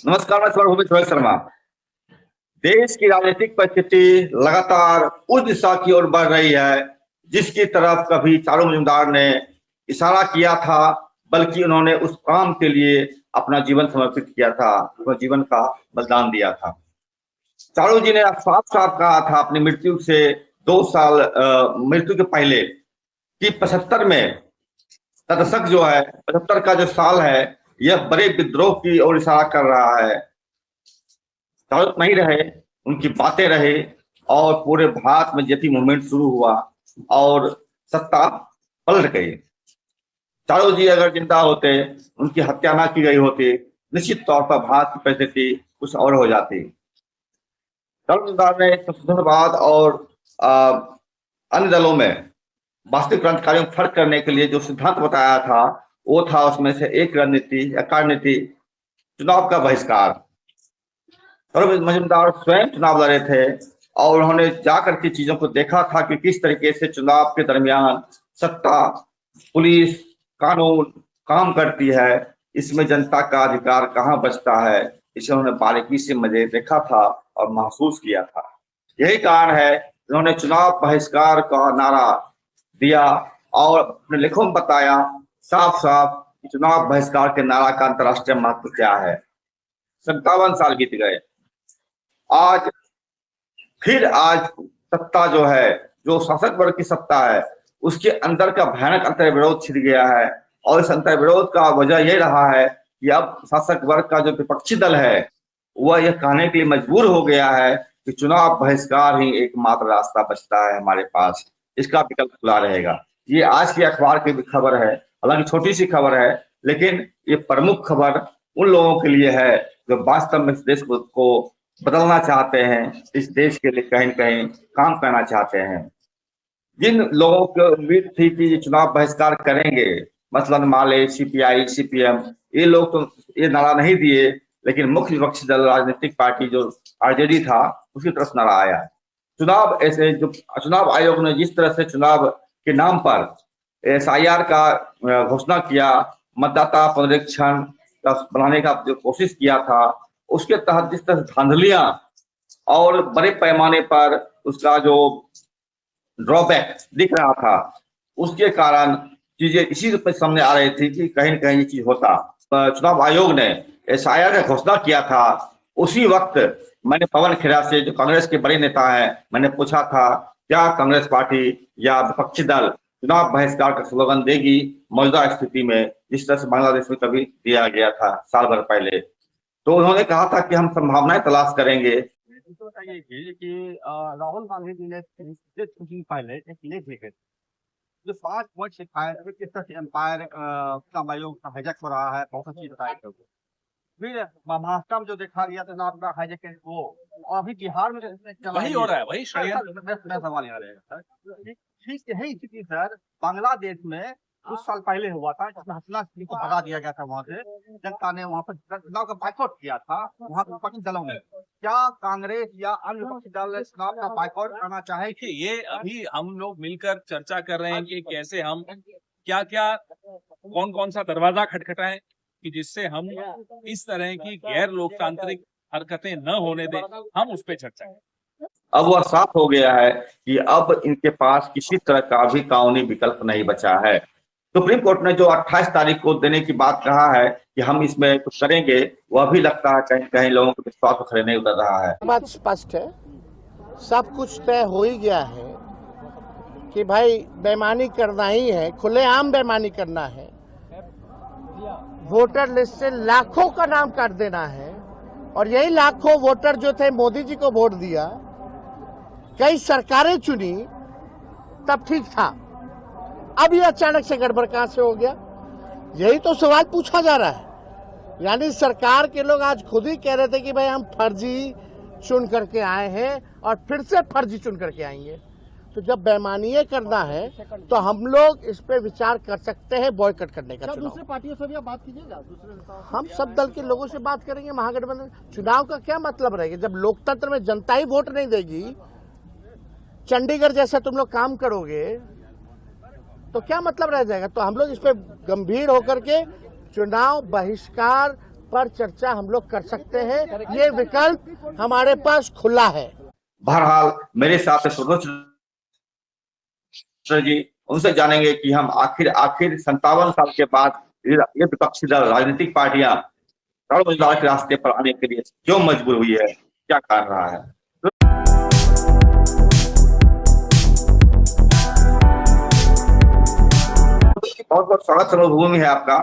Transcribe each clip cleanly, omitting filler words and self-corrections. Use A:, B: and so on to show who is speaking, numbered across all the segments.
A: नमस्कार, मैं सर्वभूमित रोहित शर्मा। देश की राजनीतिक परिस्थिति लगातार उस दिशा की ओर बढ़ रही है जिसकी तरफ कभी चारू मजूमदार ने इशारा किया था, बल्कि उन्होंने उस काम के लिए अपना जीवन समर्पित किया था, अपना जीवन का बलिदान दिया था। चारू जी ने साफ साफ कहा था अपनी मृत्यु से 2 साल मृत्यु के पहले कि 75 में का दशक जो है, 75 का जो साल है, यह बड़े विद्रोह की ओर इशारा कर रहा है। चालक नहीं रहे, उनकी बातें रहे और पूरे भारत में जति मूवमेंट शुरू हुआ और सत्ता पलट गई। चारू जी अगर जिंदा होते, उनकी हत्या ना की गई होती, निश्चित तौर पर भारत की परिस्थिति कुछ और हो जाती। चारू सरकार ने संशोधनवाद और अन्य दलों में वास्तविक क्रांतिकारियों में फर्क करने के लिए जो सिद्धांत बताया था, वो था उसमें से एक रणनीति या कार्यनीति चुनाव का बहिष्कार। सर्वभूमित मजूमदार स्वयं चुनाव लड़े थे और उन्होंने जाकर के चीजों को देखा था कि किस तरीके से चुनाव के दरमियान सत्ता, पुलिस, कानून काम करती है, इसमें जनता का अधिकार कहाँ बचता है। इसे उन्होंने बारीकी से मजे देखा था और महसूस किया था। यही कारण है उन्होंने चुनाव बहिष्कार का नारा दिया और अपने लेखों में बताया साफ साफ कि चुनाव बहिष्कार के नारा का अंतर्राष्ट्रीय महत्व क्या है। 57 साल बीत गए, आज फिर आज सत्ता जो है, जो शासक वर्ग की सत्ता है, उसके अंदर का भयानक अंतर्विरोध छिड़ गया है और इस अंतर्विरोध का वजह यह रहा है कि अब शासक वर्ग का जो विपक्षी दल है, वह यह कहने के लिए मजबूर हो गया है कि चुनाव बहिष्कार ही एकमात्र रास्ता बचता है हमारे पास, इसका विकल्प खुला रहेगा। ये आज की अखबार की खबर है, हालांकि छोटी सी खबर है, लेकिन ये प्रमुख खबर उन लोगों के लिए है जो वास्तव में इस देश को बदलना चाहते हैं, इस देश के लिए कहीं कहीं काम करना चाहते हैं। जिन लोगों को उम्मीद थी कि ये चुनाव बहिष्कार करेंगे, मसलन माले, सीपीआई, सीपीएम, ये लोग तो ये नारा नहीं दिए, लेकिन मुख्य विपक्षी दल राजनीतिक पार्टी जो आरजेडी था, उसकी तरफ नारा आया। चुनाव ऐसे जो चुनाव आयोग ने जिस तरह से चुनाव के नाम पर एसआईआर का घोषणा किया, मतदाता पुनरीक्षण बनाने का जो कोशिश किया था, उसके तहत जिस तरह धांधलियां और बड़े पैमाने पर उसका जो ड्रॉबैक दिख रहा था, उसके कारण चीजें इसी रूप में सामने आ रही थी कि कहीं न कहीं ये चीज होता। चुनाव आयोग ने एसआईआर का घोषणा किया था, उसी वक्त मैंने पवन खेड़ा से, जो कांग्रेस के बड़े नेता हैं, मैंने पूछा था क्या कांग्रेस पार्टी या विपक्षी दल चुनाव बहिष्कार का स्लोगन देगी मौजूदा स्थिति में, जिस तरह से बांग्लादेश में कभी दिया गया था साल भर पहले। तो उन्होंने कहा था कि हम संभावनाएं तलाश करेंगे।
B: तो बताइए कि राहुल गांधी जी ने कुछ दिन पहले एक लेख लिखे थे जो 5 वर्ड सिखाए किस तरह से एम्पायर का आयोग हाईजैक हो रहा है, बहुत अच्छी बताई थे। फिर महाराष्ट्र में जो देखा गया था नाम का हाईजैक वो, और अभी बिहार में
C: वही हो रहा है, वही षड्यंत्र।
B: सवाल यहाँ रहेगा सर, ठीक यही स्थिति सर बांग्लादेश में कुछ साल पहले हुआ था, जिसमें हसना सिंह को भगा दिया गया था। वहां से जनता ने वहां पर चुनाव का बाइकआउट किया था, वहां के विपक्षी दलों ने। क्या कांग्रेस या अन्य विपक्षी दल चुनाव का बाइकआउट करना चाहे?
C: ये अभी हम लोग मिलकर चर्चा कर रहे हैं कि कैसे हम क्या क्या कौन कौन सा दरवाजा खटखटाएं कि जिससे हम इस तरह की गैर लोकतांत्रिक हरकतें न होने दें, हम उस पर चर्चा करें।
A: अब वह साफ हो गया है कि अब इनके पास किसी तरह का भी कानूनी विकल्प नहीं बचा है। सुप्रीम कोर्ट ने जो 28 तारीख को देने की बात कहा है कि हम इसमें कुछ करेंगे, वह भी लगता है कहीं कहीं लोगों के विश्वास को खड़े नहीं उतर रहा है।
D: बात स्पष्ट है, सब कुछ तय हो ही गया है कि भाई बेईमानी करना ही है, खुलेआम बेईमानी करना है, वोटर लिस्ट से लाखों का नाम काट देना है। और यही लाखों वोटर जो थे मोदी जी को वोट दिया, कई सरकारें चुनी, तब ठीक था। अब ये अचानक से गड़बड़ कहां से हो गया, यही तो सवाल पूछा जा रहा है। यानी सरकार के लोग आज खुद ही कह रहे थे कि भाई हम फर्जी चुन करके आए हैं और फिर से फर्जी चुन करके आएंगे। तो जब बेईमानी करना है तो हम लोग इस पे विचार कर सकते हैं बॉयकॉट करने का।
B: दूसरी पार्टियों से भी आप बात कीजिएगा, दूसरे
D: हम सब दल के लोगों से बात करेंगे। महागठबंधन चुनाव का क्या मतलब रहेगा जब लोकतंत्र में जनता ही वोट नहीं देगी? चंडीगढ़ जैसा तुम लोग काम करोगे तो क्या मतलब रह जाएगा? तो हम लोग इस पे गंभीर होकर के चुनाव बहिष्कार पर चर्चा हम लोग कर सकते हैं। ये विकल्प हमारे पास खुला है।
A: बहरहाल मेरे साथ सुब्रत जी, उनसे जानेंगे कि हम आखिर 57 साल के बाद ये विपक्षी दल राजनीतिक पार्टियां चारों मझधार के रास्ते पर आने के लिए क्यों मजबूर हुई है, क्या कारण रहा है। बहुत बहुत स्वागत सर्वभूमि है आपका।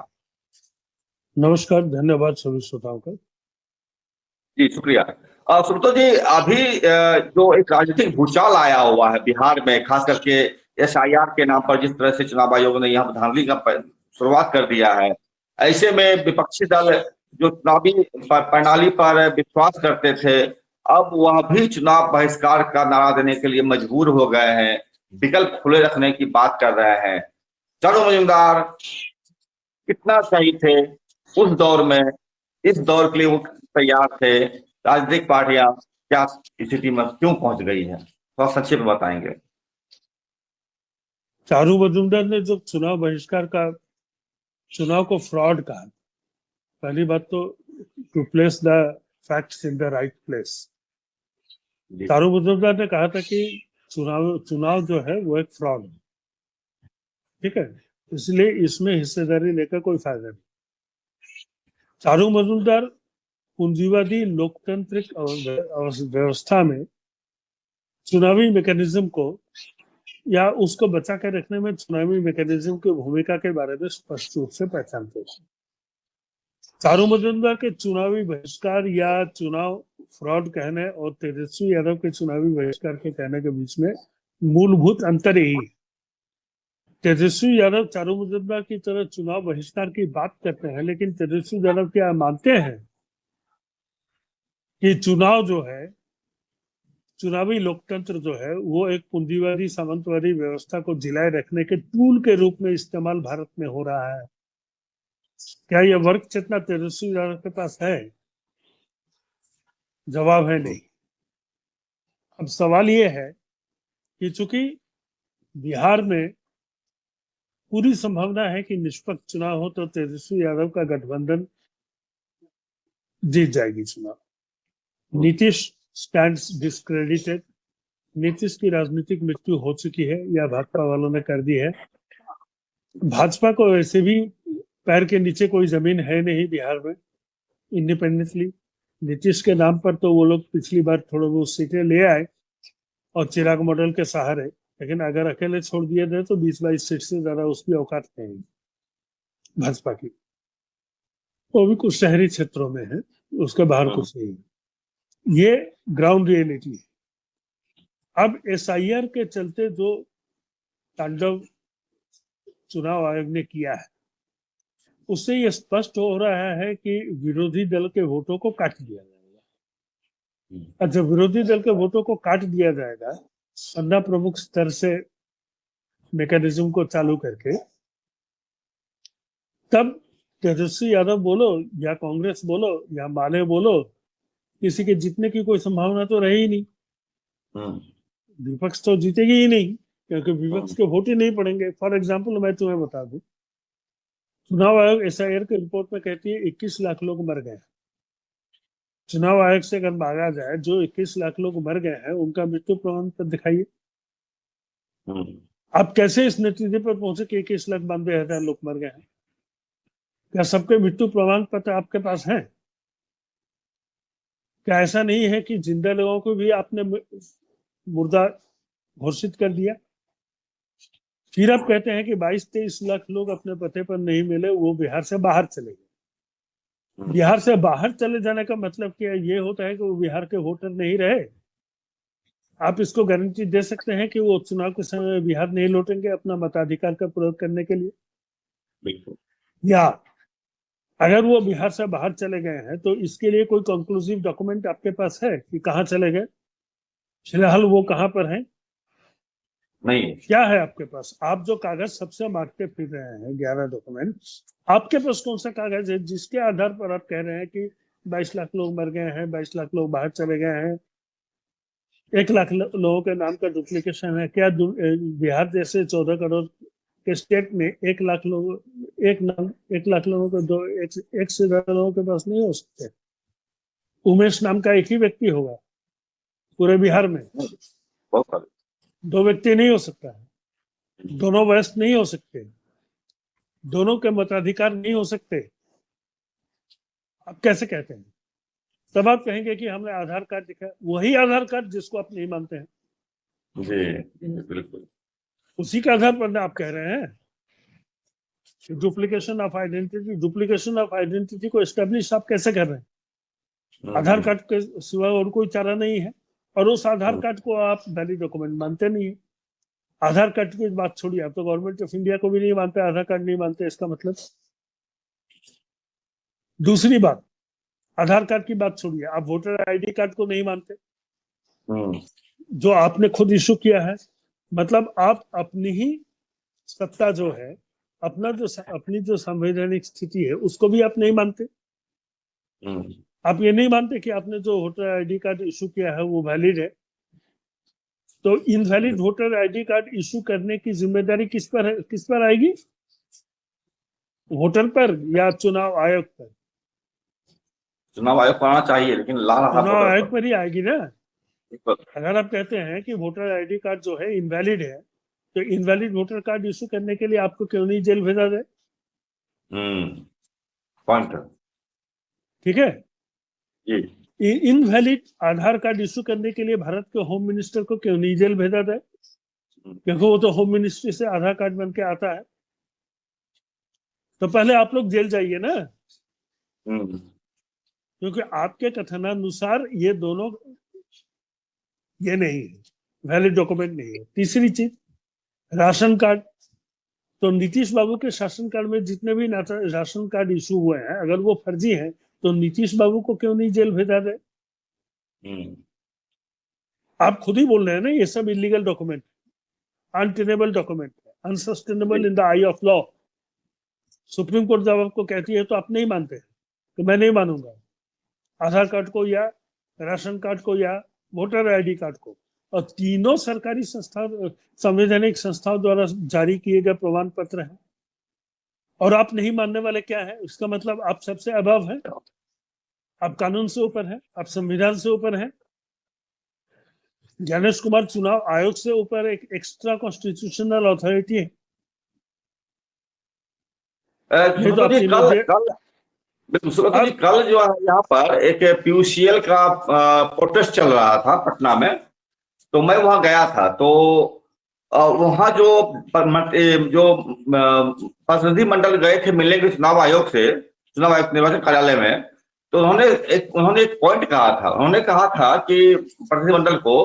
E: नमस्कार, धन्यवाद सभी श्रोताओं का।
A: जी शुक्रिया। सुब्रत जी, अभी जो एक राजनीतिक भूचाल आया हुआ है बिहार में, खास करके SIR के नाम पर जिस तरह से चुनाव आयोग ने यहाँ धांधली का शुरुआत कर दिया है, ऐसे में विपक्षी दल जो चुनावी प्रणाली पर विश्वास करते थे, अब वह भी चुनाव बहिष्कार का नारा देने के लिए मजबूर हो गए हैं, विकल्प खुले रखने की बात कर रहे हैं। चारों मजूमदार कितना सही थे उस दौर में, इस दौर के लिए वो तैयार थे, राजनीतिक पार्टियां क्या स्थिति में क्यों पहुंच गई है, थोड़ा संक्षेप में बताएंगे।
E: चारू मजूमदार ने जब चुनाव को फ्रॉड कहा, पहली बात तो to place the facts in the right place. Charu Majumdar ने कहा था कि चुनाव जो है वो एक फ्रॉड है, ठीक है, इसलिए इसमें हिस्सेदारी लेकर कोई फायदा नहीं। चारू मजूमदार पूंजीवादी लोकतांत्रिक व्यवस्था में चुनावी मैकेनिज्म को या उसको बचा कर रखने में चुनावी मैकेनिज्म की भूमिका के बारे में स्पष्ट रूप से पहचानते हैं। चारू मजूमदार के चुनावी बहिष्कार या चुनाव फ्रॉड कहने और तेजस्वी यादव के चुनावी बहिष्कार के कहने के बीच में मूलभूत अंतर यही है। तेजस्वी यादव चारू मजूमदार की तरह चुनाव बहिष्कार की बात करते हैं, लेकिन तेजस्वी यादव क्या मानते हैं कि चुनाव जो है, चुनावी लोकतंत्र जो है, वो एक पूंजीवादी सामंतवादी व्यवस्था को जिलाए रखने के टूल के रूप में इस्तेमाल भारत में हो रहा है। क्या यह वर्ग चेतना तेजस्वी यादव के पास है? जवाब है नहीं। अब सवाल ये है कि चूंकि बिहार में पूरी संभावना है कि निष्पक्ष चुनाव हो तो तेजस्वी यादव का गठबंधन जीत जाएगी चुनाव। Nitish stands discredited. नीतीश की राजनीतिक मृत्यु हो चुकी है या भाजपा वालों ने कर दी है। भाजपा को वैसे भी पैर के नीचे कोई जमीन है नहीं बिहार में इंडिपेंडेंटली। नीतीश के नाम पर तो वो लोग पिछली बार थोड़ा बहुत सीटें ले आए और चिराग मॉडल के सहारे, लेकिन अगर अकेले छोड़ दिए गए तो 20-22 सीट से ज्यादा उसकी औकात नहीं भाजपा की। वो भी कुछ शहरी क्षेत्रों में है, उसके बाहर कुछ नहीं है। ये ग्राउंड रियलिटी है। अब SIR के चलते जो तांडव चुनाव आयोग ने किया है, उससे ये स्पष्ट हो रहा है कि विरोधी दल के वोटों को काट दिया जाएगा। और जब विरोधी दल के वोटों को काट दिया जाएगा सन्ना प्रमुख स्तर से मैकेनिज्म को चालू करके, तब तेजस्वी यादव बोलो या कांग्रेस बोलो या माले बोलो, किसी के जीतने की कोई संभावना तो रही ही नहीं। विपक्ष तो जीतेगी ही नहीं, क्योंकि विपक्ष के वोट ही नहीं पड़ेंगे। फॉर एग्जाम्पल मैं तुम्हें बता दूं, चुनाव आयोग SIR की रिपोर्ट में कहती है 21 लाख लोग मर गए। चुनाव आयोग से अगर मांगा जाए जो 21 लाख लोग मर गए हैं उनका मृत्यु प्रमाण पत्र दिखाइए। आप कैसे इस नतीजे पर पहुंचे कि 21,92,000 लोग मर गए हैं? क्या सबके मृत्यु प्रमाण पत्र आपके पास है? क्या ऐसा नहीं है कि जिंदा लोगों को भी आपने मुर्दा घोषित कर दिया? फिर आप कहते हैं कि 22-23 लाख लोग अपने पते पर नहीं मिले, वो बिहार से बाहर चले गए। बिहार से बाहर चले जाने का मतलब क्या ये होता है कि वो बिहार के वोटर नहीं रहे? आप इसको गारंटी दे सकते हैं कि वो चुनाव के समय बिहार नहीं लौटेंगे अपना मताधिकार का प्रयोग करने के लिए?
A: बिल्कुल।
E: या अगर वो बिहार से बाहर चले गए हैं तो इसके लिए कोई कंक्लूसिव डॉक्यूमेंट आपके पास है कि कहाँ चले गए, फिलहाल वो कहाँ पर हैं?
A: नहीं। क्या
E: है आपके पास? आप जो कागज सबसे मांगते फिर रहे हैं 11 डॉक्यूमेंट, आपके पास कौन सा कागज है जिसके आधार पर आप कह रहे हैं कि 22 लाख लोग मर गए हैं, 22 लाख लोग बाहर चले गए हैं, 1 लाख लोगों के नाम का डुप्लीकेशन है? क्या बिहार जैसे 14 करोड़ कि स्टेट में 1 लाख लोग 1 लाख लोगों को एक से ज्यादा लोगों के पास नहीं हो सकते। उमेश नाम का एक ही व्यक्ति होगा पूरे बिहार में,
A: बहुत सारे।
E: 2 व्यक्ति नहीं हो सकता है, दोनों वयस्क नहीं हो सकते, दोनों के मताधिकार नहीं हो सकते। आप कैसे कहते हैं? तब आप कहेंगे कि हमने आधार कार्ड दिखाया, वही आधार कार्ड जिसको आप नहीं मानते हैं,
A: जी बिल्कुल।
E: उसी के आधार पर आप कह रहे हैं duplication of identity. Duplication of identity को एस्टेब्लिश आप कैसे कर रहे हैं? आधार कार्ड के सिवा और कोई चारा नहीं है, और उस आधार कार्ड को आप वैलिड डॉक्यूमेंट मानते नहीं है। आधार कार्ड की बात छोड़िए, आप तो गवर्नमेंट ऑफ इंडिया को भी नहीं मानते, आधार कार्ड नहीं मानते, इसका मतलब। दूसरी बात, आधार कार्ड की बात छोड़िए, आप वोटर आईडी कार्ड को नहीं मानते, जो आपने खुद इशू किया है। मतलब आप अपनी ही सत्ता जो है, अपनी जो संवैधानिक स्थिति है, उसको भी आप नहीं मानते। आप ये नहीं मानते कि आपने जो वोटर आईडी कार्ड इशू किया है वो वैलिड है। तो invalid voter ID card issue करने की जिम्मेदारी किस पर आएगी? वोटर पर या चुनाव आयोग पर?
A: चुनाव आयोग करना चाहिए, लेकिन
E: चुनाव आयोग पर ही आएगी ना। अगर आप कहते हैं कि वोटर आईडी कार्ड जो है इनवैलिड है, तो इनवैलिड वोटर कार्ड इशू करने के लिए आपको क्यों नहीं जेल भेजा जाए?
A: पॉइंट,
E: ठीक है।
A: जी।
E: इनवैलिड आधार कार्ड इशू करने के लिए भारत के होम मिनिस्टर को क्यों नहीं जेल भेजा जाए? क्योंकि वो तो होम मिनिस्ट्री से आधार कार्ड बन के आता है। तो पहले आप लोग जेल जाइए ना, क्योंकि आपके कथनानुसार ये दोनों ये नहीं है, वैलिड डॉक्यूमेंट नहीं है। तीसरी चीज, राशन कार्ड। तो नीतीश बाबू के शासनकाल में जितने भी राशन कार्ड इशू हुए हैं, अगर वो फर्जी हैं, तो नीतीश बाबू को क्यों नहीं जेल भेजा जाए? आप खुद ही बोल रहे हैं ना, ये सब illegal document, untenable document, unsustainable in the I of law. Supreme court जब आपको कहती है तो आप नहीं मानते, तो मैं नहीं मानूंगा आधार कार्ड को या राशन कार्ड को या वोटर आईडी कार्ड को। और तीनों सरकारी संस्था, संवैधानिक संस्थाओं द्वारा जारी किए गए प्रमाण पत्र हैं, और आप नहीं मानने वाले क्या है? इसका मतलब आप सबसे अबव हैं, आप कानून से ऊपर हैं, आप संविधान से ऊपर हैं। ज्ञानेश कुमार चुनाव आयोग से ऊपर एक एक्स्ट्रा कॉन्स्टिट्यूशनल अथॉरिटी है।
A: कल जो है यहाँ पर एक पीयूसीएल का प्रोटेस्ट चल रहा था पटना में, तो मैं वहां गया था। तो वहां जो प्रतिनिधि मंडल गए थे मिलने के चुनाव आयोग से, चुनाव आयोग निर्वाचन कार्यालय में, तो उन्होंने एक पॉइंट कहा था। उन्होंने कहा था कि प्रतिनिधिमंडल को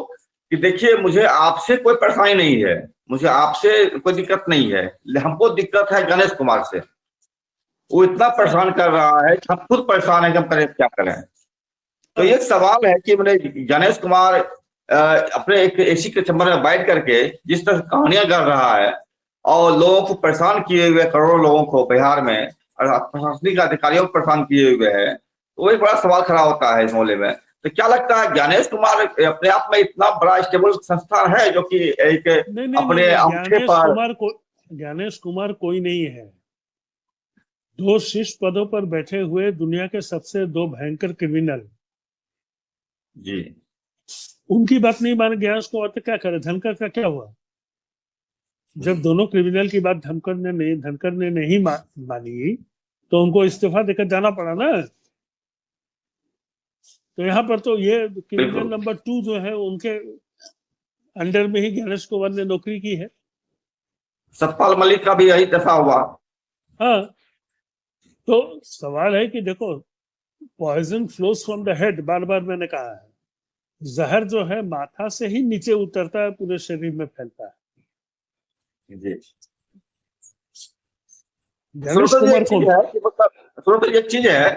A: कि देखिए, मुझे आपसे कोई परेशानी नहीं है, मुझे आपसे कोई दिक्कत नहीं है, हमको दिक्कत है गणेश कुमार से। वो इतना परेशान कर रहा है, हम खुद परेशान है कि हम करें क्या करें। तो एक सवाल है कि मैंने गणेश कुमार अपने एक एसी के चैम्बर में बैठ करके जिस तरह कहानियां कर रहा है और लोगों को परेशान किए हुए, करोड़ों लोगों को बिहार में प्रशासनिक अधिकारियों को परेशान किए हुए है, तो एक बड़ा सवाल खड़ा होता है इस मामले में। तो क्या लगता है, गणेश कुमार अपने आप में इतना बड़ा स्टेबल संस्थान है जो कि एक अपने अंगूठे पर?
E: गणेश कुमार कोई नहीं है। 2 शीर्ष पदों पर बैठे हुए दुनिया के सबसे 2 भयंकर क्रिमिनल
A: जी,
E: उनकी बात नहीं मान गया उसको, और क्या करे? धनखड़ का क्या हुआ? जब दोनों क्रिमिनल की बात धनखड़ ने नहीं मानी, तो उनको इस्तीफा देकर जाना पड़ा ना। तो यहाँ पर तो ये क्रिमिनल नंबर 2 जो है, उनके अंडर में ही गणेश कुमार ने नौकरी की है।
A: सतपाल मलिक का भी यही दशा हुआ।
E: हाँ, तो सवाल है कि देखो, poison flows from the head, बार बार मैंने कहा है। जहर जो है माथा से ही नीचे उतरता है, पूरे शरीर में फैलता है।
A: जी,
E: गणेश कुमार
A: को एक चीज है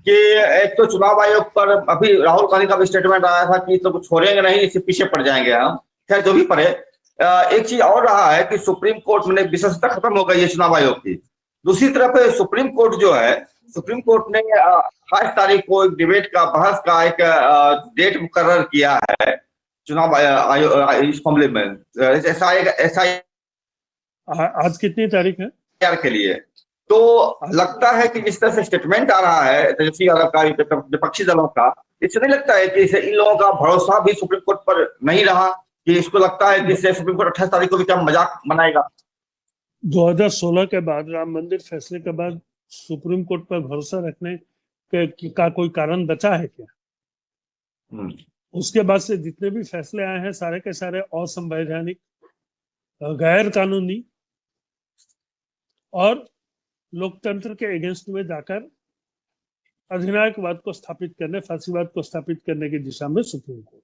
A: कि एक तो चुनाव आयोग पर अभी राहुल गांधी का भी स्टेटमेंट आया था कि तो छोड़ेंगे नहीं, इससे पीछे पड़ जाएंगे हम। खैर, जो भी पड़े, एक चीज और रहा है कि सुप्रीम कोर्ट में विशेषता खत्म हो गई है चुनाव आयोग की। दूसरी तरफ सुप्रीम कोर्ट जो है, सुप्रीम कोर्ट ने 28 तारीख को एक डिबेट का, बहस का एक डेट मुकर्रर किया है चुनाव आयोग इस मामले में। ऐसा
E: आज कितनी तारीख है?
A: तैयार के लिए। तो लगता है कि जिस तरह से स्टेटमेंट आ रहा है तेजस्वी यादव का, विपक्षी दलों का, इससे नहीं लगता है कि इसे इन लोगों का भरोसा भी सुप्रीम कोर्ट पर नहीं रहा, कि इसको लगता है कि इससे सुप्रीम कोर्ट 28 तारीख को भी क्या मजाक बनाएगा?
E: 2016 के बाद, राम मंदिर फैसले के बाद सुप्रीम कोर्ट पर भरोसा रखने का कोई कारण बचा है क्या? उसके बाद से जितने भी फैसले आए हैं सारे के सारे असंवैधानिक, गैर कानूनी और लोकतंत्र के अगेंस्ट में जाकर अधिनायकवाद को स्थापित करने, फांसीवाद को स्थापित करने की दिशा में सुप्रीम कोर्ट।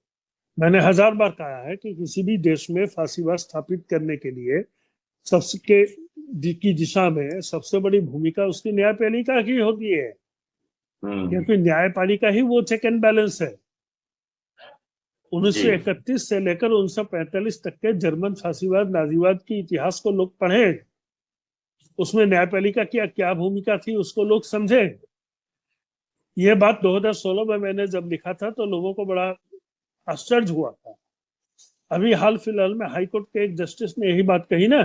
E: मैंने 1000 बार कहा है कि किसी भी देश में फांसीवाद स्थापित करने के लिए सबके की दिशा में सबसे बड़ी भूमिका उसकी न्यायपालिका की होती है, क्योंकि न्यायपालिका ही वो चेक एंड बैलेंस है। 1931 से लेकर 1945 तक के जर्मन फांसीवाद, नाजीवाद के इतिहास को लोग पढ़े, उसमें न्यायपालिका की क्या भूमिका थी उसको लोग समझे। ये बात 2016 में मैंने जब लिखा था तो लोगों को बड़ा आश्चर्य हुआ था। अभी हाल फिलहाल में हाईकोर्ट के एक जस्टिस ने यही बात कही ना,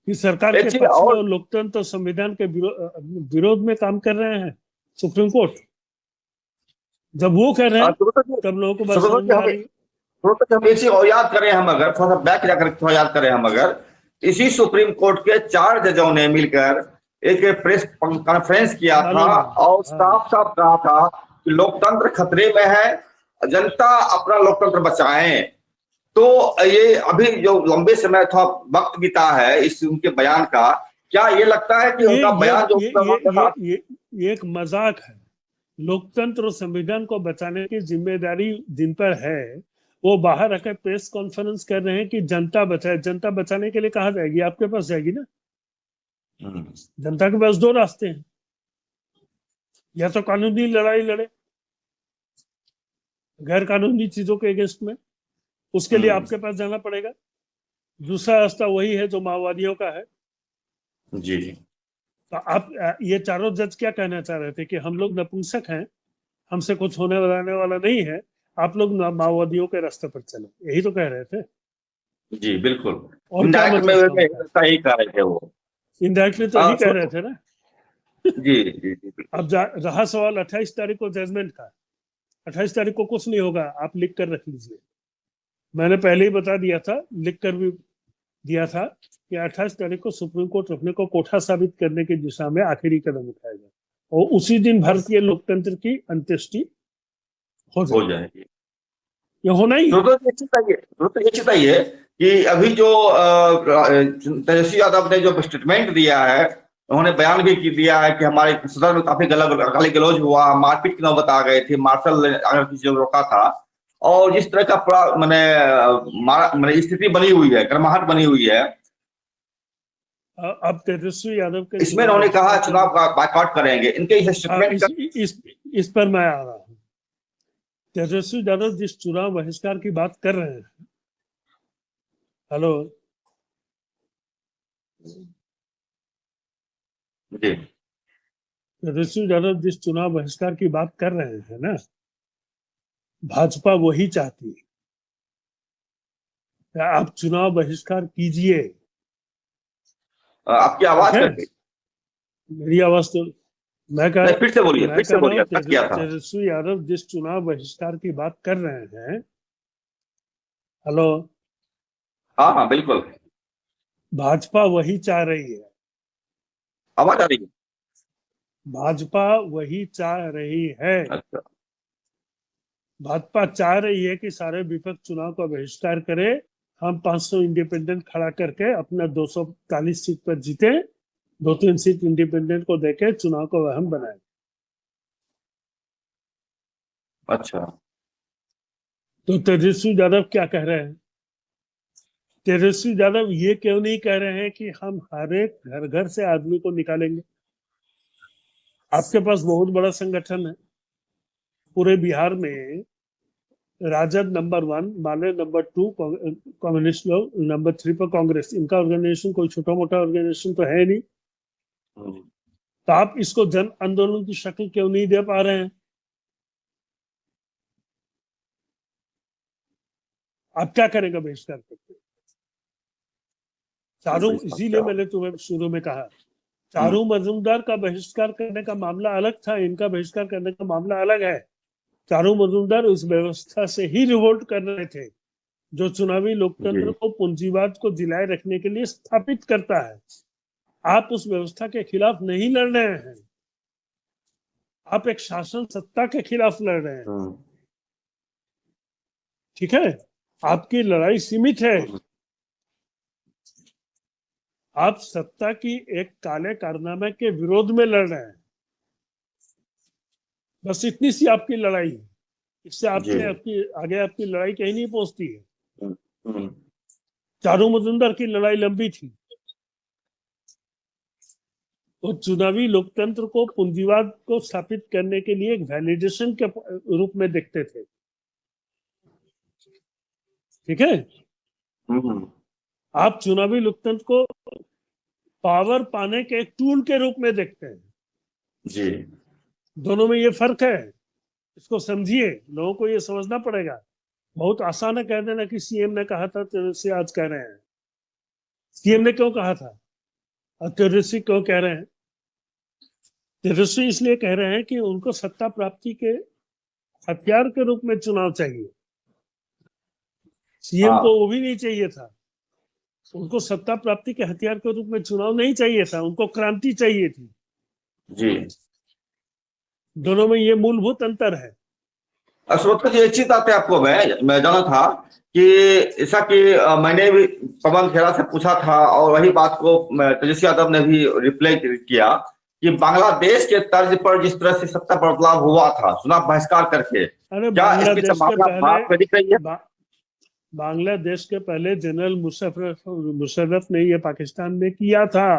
E: कि सरकार के पक्ष में और लोकतंत्र और संविधान के विरोध में काम कर रहे हैं सुप्रीम कोर्ट। जब वो कह रहे हैं तब लोगों को बात समझ में आ रही है।
A: हम इसी और याद करें, हम अगर थोड़ा सा बैक जाकर थोड़ा याद करें, हम अगर इसी सुप्रीम कोर्ट के 4 जजों ने मिलकर एक प्रेस कॉन्फ्रेंस किया था और साफ साफ कहा था कि लोकतंत्र खतरे में है, जनता अपना लोकतंत्र बचाएं। तो ये अभी जो लंबे समय था वक्त बीता है इस उनके बयान का, क्या ये लगता है कि उनका बयान जो
E: ये एक मजाक है? लोकतंत्र और संविधान को बचाने की जिम्मेदारी जिन पर है वो बाहर आकर प्रेस कॉन्फ्रेंस कर रहे हैं कि जनता बचाए। जनता बचाने के लिए कहाँ जाएगी? आपके पास जाएगी ना। जनता के पास 2 रास्ते हैं, या तो कानूनी लड़ाई लड़े गैर कानूनी चीजों के अगेंस्ट में, उसके लिए आपके पास जाना पड़ेगा। दूसरा रास्ता वही है जो माओवादियों का है।
A: जी।
E: तो आप ये चारों जज क्या कहना चाह रहे थे कि हम लोग नपुंसक हैं, हमसे कुछ होने वाला नहीं है, आप लोग माओवादियों के रास्ते पर चलो, यही तो कह रहे थे।
A: जी बिल्कुल।
E: और क्या मतलब
A: यही कह रहे थे वो,
E: इनडायरेक्टली तो यही कह रहे थे ना।
A: जी।
E: अब रहा सवाल 28 तारीख को जजमेंट का। 28 तारीख को कुछ नहीं होगा, आप लिख कर रख लीजिए। मैंने पहले ही बता दिया था, लिख कर भी दिया था कि 28 तारीख को सुप्रीम कोर्ट अपने को कोठा साबित करने की दिशा में आखिरी कदम उठाएगा और उसी दिन भारतीय लोकतंत्र की अंत्येष्टि हो जाएगी। ये होना ही
A: चाहिए कि अभी जो तेजस्वी यादव ने जो स्टेटमेंट दिया है, उन्होंने बयान भी दिया है कि हमारे सदन में काफी गाली गलौज हुआ, मारपीट की नौबत आ गए थे, मार्शल ने रोका था और जिस तरह का पूरा मैंने स्थिति बनी हुई है, गर्माहट बनी हुई है।
E: अब तेजस्वी यादव के
A: इसमें उन्होंने कहा चुनाव का बायकॉट करेंगे, इनके स्टेटमेंट
E: इस पर मैं आ रहा हूँ। तेजस्वी यादव जिस चुनाव बहिष्कार की बात कर रहे हैं, हेलो
A: जी,
E: तेजस्वी यादव जिस चुनाव बहिष्कार की बात कर रहे हैं ना, भाजपा वही चाहती है। आप चुनाव बहिष्कार कीजिए।
A: आपकी आवाज करके
E: मेरी आवाज तो मैं कह
A: फिर से बोलिए,
E: तेजस्वी यादव जिस चुनाव बहिष्कार की बात कर रहे हैं, हेलो,
A: हाँ बिल्कुल,
E: भाजपा वही चाह रही है।
A: आवाज आ रही है?
E: भाजपा वही चाह रही है।
A: अच्छा।
E: भाजपा चाह रही है कि सारे विपक्ष चुनाव का बहिष्कार करे, हम 500 इंडिपेंडेंट खड़ा करके अपना 240 सीट पर जीते, 2-3 सीट इंडिपेंडेंट को देके चुनाव को अहम बनाए।
A: अच्छा,
E: तो तेजस्वी यादव क्या कह रहे हैं? तेजस्वी यादव ये क्यों नहीं कह रहे हैं कि हम हर एक घर घर से आदमी को निकालेंगे? आपके पास बहुत बड़ा संगठन है पूरे बिहार में, राजद नंबर 1, माले नंबर 2, कम्युनिस्ट लोग नंबर 3 पर कांग्रेस। इनका ऑर्गेनाइजेशन कोई छोटा मोटा ऑर्गेनाइजेशन तो है नहीं। तो आप इसको जन आंदोलन की शक्ल क्यों नहीं दे पा रहे हैं? आप क्या करेंगे बहिष्कार करके? चारू, इसीलिए मैंने तुम्हें शुरू में कहा, चारू मजूमदार का बहिष्कार करने का मामला अलग था, इनका बहिष्कार करने का मामला अलग है। चारू मजूमदार उस व्यवस्था से ही रिवोल्ट कर रहे थे जो चुनावी लोकतंत्र को पूंजीवाद को जिलाए रखने के लिए स्थापित करता है। आप उस व्यवस्था के खिलाफ नहीं लड़ रहे हैं, आप एक शासन सत्ता के खिलाफ लड़ रहे हैं। ठीक है, आपकी लड़ाई सीमित है, आप सत्ता की एक काले कारनामे के विरोध में लड़ रहे हैं, बस इतनी सी आपकी लड़ाई है। इससे आपकी आगे आपकी लड़ाई कहीं नहीं पहुंचती है। चारू मजूमदार की लड़ाई लंबी थी, वो चुनावी लोकतंत्र को पूंजीवाद को स्थापित करने के लिए एक वैलिडेशन के रूप में देखते थे। ठीक है, आप चुनावी लोकतंत्र को पावर पाने के एक टूल के रूप में देखते हैं।
A: जी,
E: दोनों में ये फर्क है, इसको समझिए, लोगों को ये समझना पड़ेगा। बहुत आसान है कह देना कि सीएम ने कहा था तेजस्वी आज कह रहे हैं। सीएम ने क्यों कहा था और तेजस्वी क्यों कह रहे हैं? तेजस्वी इसलिए कह रहे हैं कि उनको सत्ता प्राप्ति के हथियार के रूप में चुनाव चाहिए। सीएम को वो भी नहीं चाहिए था, उनको सत्ता प्राप्ति के हथियार के रूप में चुनाव नहीं चाहिए था, उनको क्रांति चाहिए थी।
A: जी,
E: दोनों में ये मूलभूत अंतर है।
A: अश्वत्थ जी, एक चीज आते आपको मैं जाना था कि ऐसा कि मैंने भी पवन खेरा से पूछा था और वही बात को तेजस्वी यादव ने भी रिप्लाई किया कि बांग्लादेश के तर्ज पर जिस तरह से सत्ता बदलाव हुआ था चुनाव बहिष्कार करके,
E: अरे
A: क्या इसकी संभावना दिख रही है?
E: बांग्लादेश के पहले जनरल मुशर्रफ ने ये पाकिस्तान में किया था।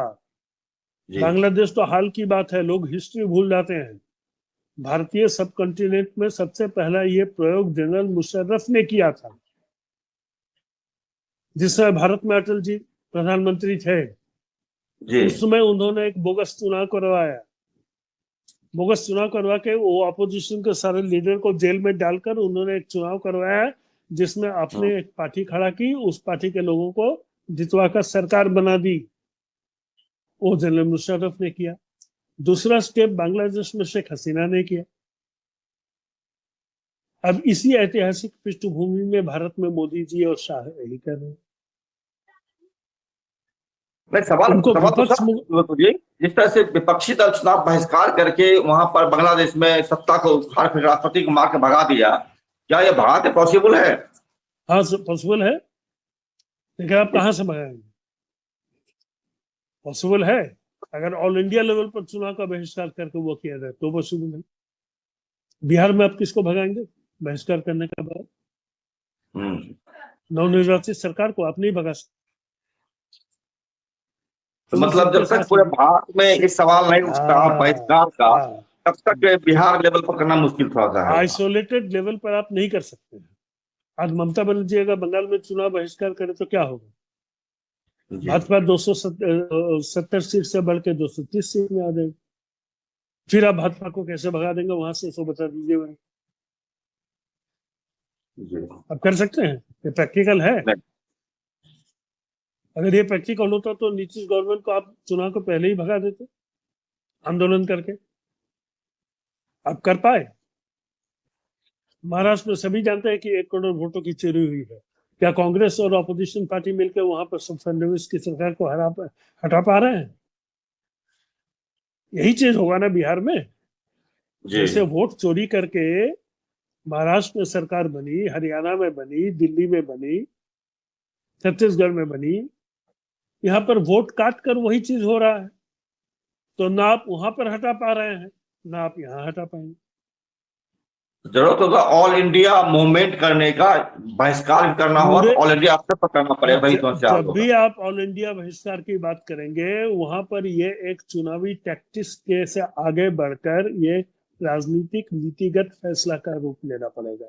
E: बांग्लादेश तो हाल की बात है, लोग हिस्ट्री भूल जाते हैं। भारतीय सब कॉन्टिनेंट में सबसे पहला ये प्रयोग जनरल मुशर्रफ ने किया था, जिस समय भारत में अटल जी प्रधानमंत्री थे। उस समय उन्होंने एक बोगस चुनाव करवाया, बोगस चुनाव करवा के वो अपोजिशन के सारे लीडर को जेल में डालकर उन्होंने एक चुनाव करवाया जिसमें आपने एक पार्टी खड़ा की, उस पार्टी के लोगों को जितवा कर सरकार बना दी। वो जनरल मुशर्रफ ने किया। दूसरा स्टेप बांग्लादेश में शेख हसीना ने किया। अब इसी ऐतिहासिक पृष्ठभूमि में भारत में मोदी जी और शाह यही कर रहे हैं।
A: सवाल तो जिस तरह से विपक्षी दल चुनाव बहिष्कार करके वहां पर बांग्लादेश में सत्ता को उखाड़ फिर राष्ट्रपति को मार के भगा दिया, क्या ये भगाते पॉसिबल है?
E: हाँ, पॉसिबल है, लेकिन आप कहाँ से भगाएंगे? पॉसिबल है, अगर ऑल इंडिया लेवल पर चुनाव का बहिष्कार करके वो किया जाए तो पॉसिबल है। बिहार में आप किसको भगाएंगे बहिष्कार करने के बाद? नवनिर्वाचित सरकार को आप नहीं भगा सकते।
A: तो मतलब जब तक पूरे भारत में इस सवाल नहीं उठता बहिष्कार का, तब तक बिहार लेवल पर करना मुश्किल थोड़ा सा है।
E: आइसोलेटेड लेवल पर आप नहीं कर सकते हैं। आज ममता बनर्जी अगर बंगाल में चुनाव बहिष्कार करे तो क्या होगा? भाजपा 270 सीट से बढ़ के 230 सीट में आ जाएगी। फिर आप भाजपा को कैसे भगा देंगे वहां से, इसको बता दीजिए। आप कर सकते हैं? ये प्रैक्टिकल है? अगर ये प्रैक्टिकल होता तो नीतीश गवर्नमेंट को आप चुनाव को पहले ही भगा देते आंदोलन करके। आप कर पाए? महाराष्ट्र में सभी जानते हैं कि 1 करोड़ वोटों की चोरी हुई है। क्या कांग्रेस और अपोजिशन पार्टी मिलकर वहां पर फडणवीस की सरकार को हटा पा रहे हैं? यही चीज होगा ना बिहार में। जैसे वोट चोरी करके महाराष्ट्र में सरकार बनी, हरियाणा में बनी, दिल्ली में बनी, छत्तीसगढ़ में बनी, यहाँ पर वोट काट कर वही चीज हो रहा है। तो ना आप वहां पर हटा पा रहे हैं, ना आप यहाँ हटा पाएंगे।
A: जरूरत होगा ऑल इंडिया मूवमेंट करने का, बहिष्कार करना हो तो ऑल इंडिया स्तर पर करना पड़ेगा।
E: जब भी आप ऑल इंडिया बहिष्कार की बात करेंगे वहां पर ये एक चुनावी टैक्टिक्स के से आगे बढ़कर ये राजनीतिक नीतिगत फैसला का रूप लेना पड़ेगा।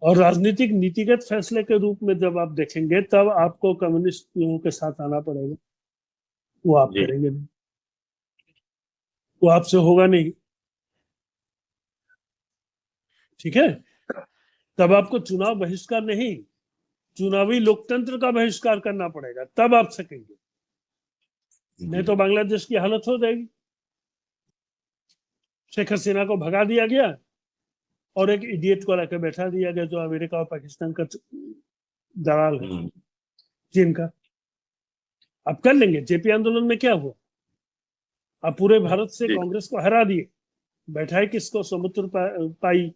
E: और राजनीतिक नीतिगत फैसले के रूप में जब आप देखेंगे तब आपको कम्युनिस्ट लोगों के साथ आना पड़ेगा। वो आप करेंगे नहीं, वो आपसे होगा नहीं। ठीक है, तब आपको चुनाव बहिष्कार नहीं, चुनावी लोकतंत्र का बहिष्कार करना पड़ेगा, तब आप सकेंगे। नहीं तो बांग्लादेश की हालत हो जाएगी। शेख हसीना को भगा दिया गया और एक इडियट को लाके बैठा दिया गया जो अमेरिका और पाकिस्तान का दलाल है, चीन का। आप कर लेंगे। जेपी आंदोलन में क्या हुआ? आप पूरे भारत से कांग्रेस को हरा दिए, बैठाए किसको? समुद्र पाई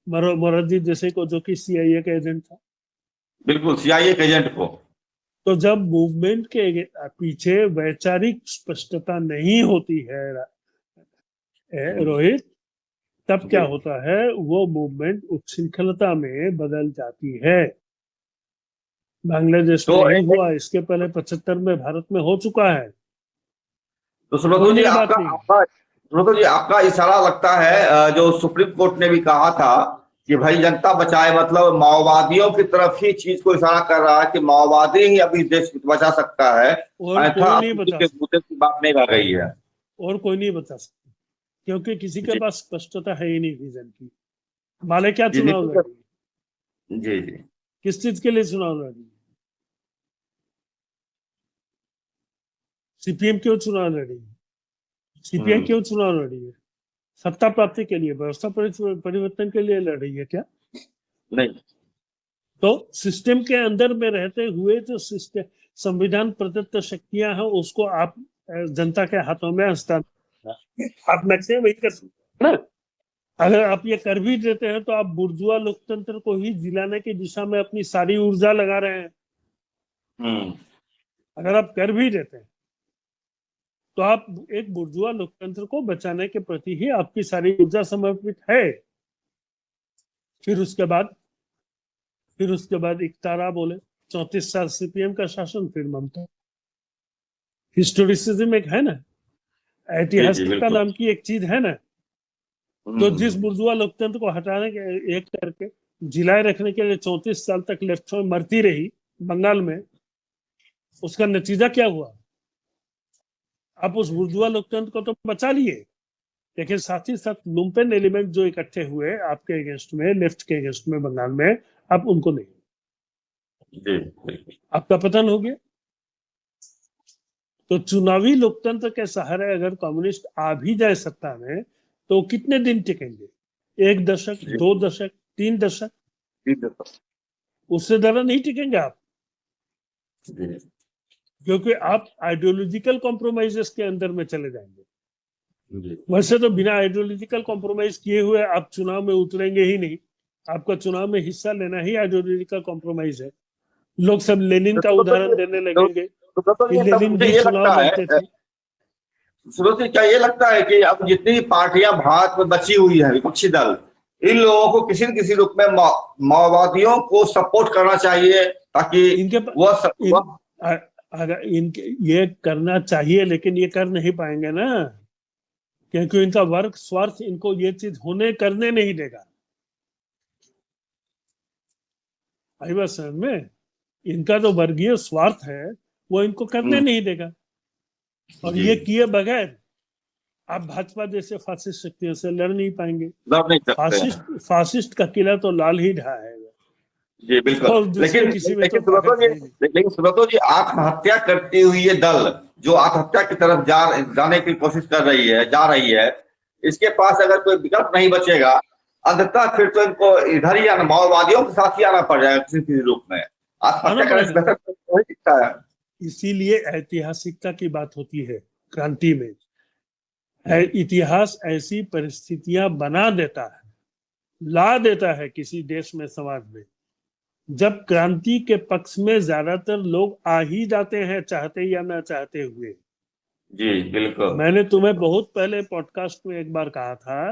E: मोरारजी देसाई को, जो कि सीआईए का एजेंट था।
A: बिल्कुल, सीआईए के एजेंट को।
E: तो जब मूवमेंट के पीछे वैचारिक स्पष्टता नहीं होती है रोहित, तब क्या होता है? वो मूवमेंट उच्छृंखलता में बदल जाती है। बांग्लादेश में नहीं हुआ, इसके पहले 75 में भारत में हो चुका है।
A: तो सुब्रतो जी, आपका इशारा लगता है जो सुप्रीम कोर्ट ने भी कहा था कि भाई जनता बचाए, मतलब माओवादियों की तरफ ही चीज को इशारा कर रहा है कि माओवादी ही अभी देश को बचा सकता है, अन्यथा मुद्दे की बात नहीं रह गई है।
E: और कोई नहीं बचा सकता, क्योंकि किसी के पास स्पष्टता है ही नहीं विजन की। माले क्या चुनाव लड़ी?
A: जी जी,
E: किस चीज के लिए चुनाव लड़ी? सीपीएम क्यों चुनाव लड़ी? सीपीआई क्यों चुनाव लड़ी है? सत्ता प्राप्ति के लिए, व्यवस्था परिवर्तन के लिए लड़ रही है क्या?
A: नहीं।
E: तो सिस्टम के अंदर में रहते हुए जो सिस्टम संविधान प्रदत्त शक्तियां हैं उसको आप जनता के हाथों में हस्तांतरण, आप मैक्सिमम वही कर सकते हैं ना। अगर आप ये कर भी देते हैं तो आप बुर्जुआ लोकतंत्र को ही जिलाने की दिशा में अपनी सारी ऊर्जा लगा रहे हैं। अगर आप कर भी देते हैं तो आप एक बुर्जुआ लोकतंत्र को बचाने के प्रति ही आपकी सारी ऊर्जा समर्पित है। फिर उसके बाद इकतारा बोले 34 साल सीपीएम का शासन, फिर ममता। हिस्टोरिसिज्म एक है ना, ऐतिहासिकता नाम की एक चीज है ना। तो जिस बुर्जुआ लोकतंत्र को हटाने के एक करके जिलाए रखने के लिए 34 साल तक लेफ्ट में मरती रही बंगाल में, उसका नतीजा क्या हुआ? आप उस बुर्जुआ लोकतंत्र को तो बचा लिए, लेकिन साथ ही साथ लुम्पेन एलिमेंट जो इकट्ठे हुए आपके अगेंस्ट में, लेफ्ट के अगेंस्ट में बंगाल में, आप उनको नहीं, आपका पतन हो गया। तो चुनावी लोकतंत्र के सहारे अगर कम्युनिस्ट आ भी जाए सत्ता में तो कितने दिन टिकेंगे? 1 दशक, 2 दशक, 3 दशक, उससे ज्यादा नहीं टिकेंगे आप, क्योंकि आप आइडियोलॉजिकल कॉम्प्रोमाइजेस के अंदर में चले जाएंगे। वैसे तो बिना आइडियोलॉजिकल कॉम्प्रोमाइज किए हुए आप चुनाव में उतरेंगे ही नहीं। आपका चुनाव में हिस्सा लेना ही आइडियोलॉजिकल कॉम्प्रोमाइज है। लोग सब लेनिन का उदाहरण देने लगेंगे कि लेनिन भी चुनाव लड़ते थे।
A: सुब्रतो, क्या ये लगता है कि अब जितनी पार्टियां भारत में बची हुई है, विपक्षी दल, इन लोगों को किसी न किसी रूप में माओवादियों को सपोर्ट करना चाहिए, ताकि
E: अगर इनके ये करना चाहिए, लेकिन ये कर नहीं पाएंगे ना, क्योंकि इनका वर्ग स्वार्थ इनको ये चीज करने नहीं देगा। आई बात समझ में? इनका जो वर्गीय स्वार्थ है वो इनको करने नहीं देगा, और ये किए बगैर आप भाजपा जैसे फासिस्ट शक्तियों से लड़ नहीं पाएंगे। फासिस्ट का किला तो लाल ही ढहा है।
A: जी बिल्कुल। लेकिन सुब्रतो जी, आत्महत्या करती हुई ये दल जो आत्महत्या की तरफ जाने की कोशिश जा रही है, इसके पास अगर कोई विकल्प नहीं बचेगा, अंततः फिर तो इनको इधर ही आना, माओवादियों के साथ ही आना पड़ जाएगा किसी रूप में। आत्महत्या करने से बेहतर वही दिखता है।
E: इसीलिए ऐतिहासिकता की बात होती है क्रांति में। इतिहास ऐसी परिस्थितियां बना देता है, ला देता है किसी देश में, समाज में, जब क्रांति के पक्ष में ज्यादातर लोग आ ही जाते हैं, चाहते या ना चाहते हुए।
A: जी बिल्कुल।
E: मैंने तुम्हें बहुत पहले पॉडकास्ट में एक बार कहा था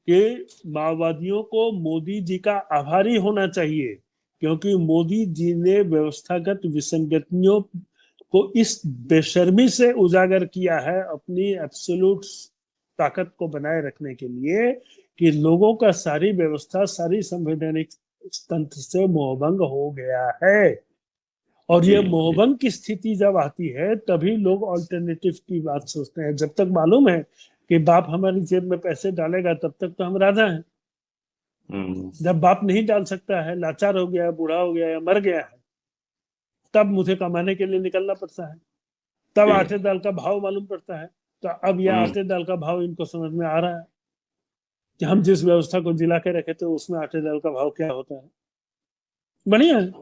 E: कि माओवादियों को मोदी जी का आभारी होना चाहिए, क्योंकि मोदी जी ने व्यवस्थागत विसंगतियों को इस बेशर्मी से उजागर किया है अपनी एब्सोल्यूट ताकत को बनाए रखने के लिए, कि लोगों का सारी व्यवस्था, सारी संवैधानिक तंत्र से मोहभंग हो गया है। और ये मोहभंग की स्थिति जब आती है तभी लोग ऑल्टरनेटिव की बात सोचते हैं। जब तक मालूम है कि बाप हमारी जेब में पैसे डालेगा तब तक तो हम राजा हैं। जब बाप नहीं डाल सकता है, लाचार हो गया है, बूढ़ा हो गया है, मर गया है, तब मुझे कमाने के लिए निकलना पड़ता है, तब आटे दाल का भाव मालूम पड़ता है। तो अब यह आटे दाल का भाव इनको समझ में आ रहा है कि हम जिस व्यवस्था को जिला के रखे थे उसमें आटे दाल का भाव क्या होता है। बढ़िया है।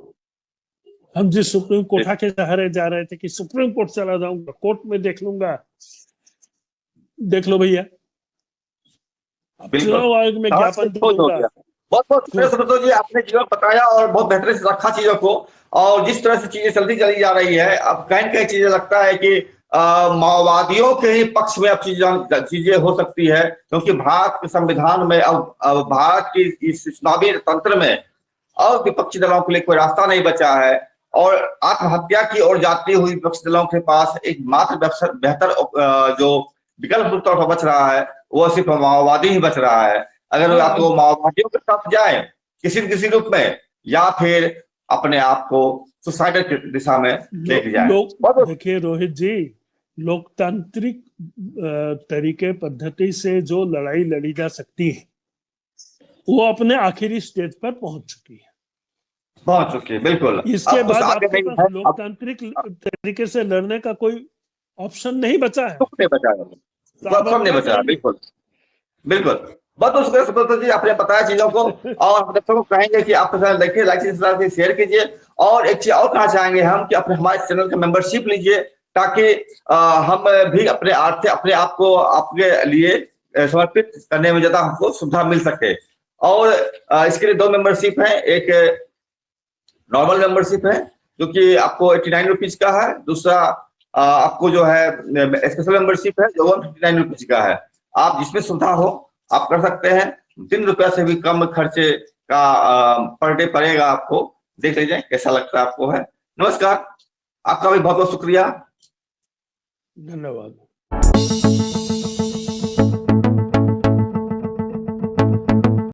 E: हम जिस सुप्रीम कोर्ट के सहारे जा रहे थे कि सुप्रीम कोर्ट चला जाऊंगा, कोर्ट में देख लूंगा, देख लो भैया, चुनाव आयोग में ज्ञापन दूंगा।
A: बहुत बहुत शुक्रिया जी, आपने चीजों को बताया और बहुत बेहतरीन से रखा चीजों को। और जिस तरह से चीजें चलती चली जा रही है, अब कहीं कहीं चीजें लगता है कि माओवादियों के ही पक्ष में अब चीजें हो सकती है, क्योंकि भारत के संविधान में अब भारत की इस चुनावी तंत्र में अब विपक्षी दलों के लिए कोई रास्ता नहीं बचा है, और आत्महत्या की ओर जाती हुई विपक्षी दलों के पास एक मात्र बेहतर जो विकल्प रूप तौर पर बच रहा है वो सिर्फ माओवादी ही बच रहा है। अगर या तो माओवादियों के साथ जाए किसी न किसी रूप में, या फिर अपने आप को सुसाइड की दिशा में लेके जाए।
E: देखिए रोहित जी, लोकतांत्रिक तरीके पद्धति से जो लड़ाई लड़ी जा सकती है वो अपने आखिरी स्टेज पर पहुंच चुकी है,
A: बिल्कुल।
E: इसके बाद आपके पास लोकतांत्रिक तरीके से लड़ने का कोई ऑप्शन नहीं बचा है,
A: नहीं बचा। बिल्कुल बिल्कुल। बहुत शुक्रिया जी, आपने बताया चीजों को, और हम दर्शकों को कहेंगे कि आप देखिए, लाइक शेयर कीजिए। और एक चीज और कहना चाहेंगे हम कि अपने हमारे चैनल का मेंबरशिप लीजिए, ताकि हम भी अपने आप को आपके लिए समर्पित करने में ज्यादा हमको सुविधा मिल सके। और इसके लिए 2 मेंबरशिप है, एक नॉर्मल मेंबरशिप है जो कि आपको 89 रुपीज का है, दूसरा आपको जो है स्पेशल मेंबरशिप है जो 159 रुपीज का है। आप जिसमें सुविधा हो आप कर सकते हैं। 3 रुपया से भी कम खर्चे का पर डे पड़ेगा आपको। देख लीजिए कैसा लगता है आपको है। नमस्कार, आपका भी बहुत बहुत शुक्रिया,
E: धन्यवाद।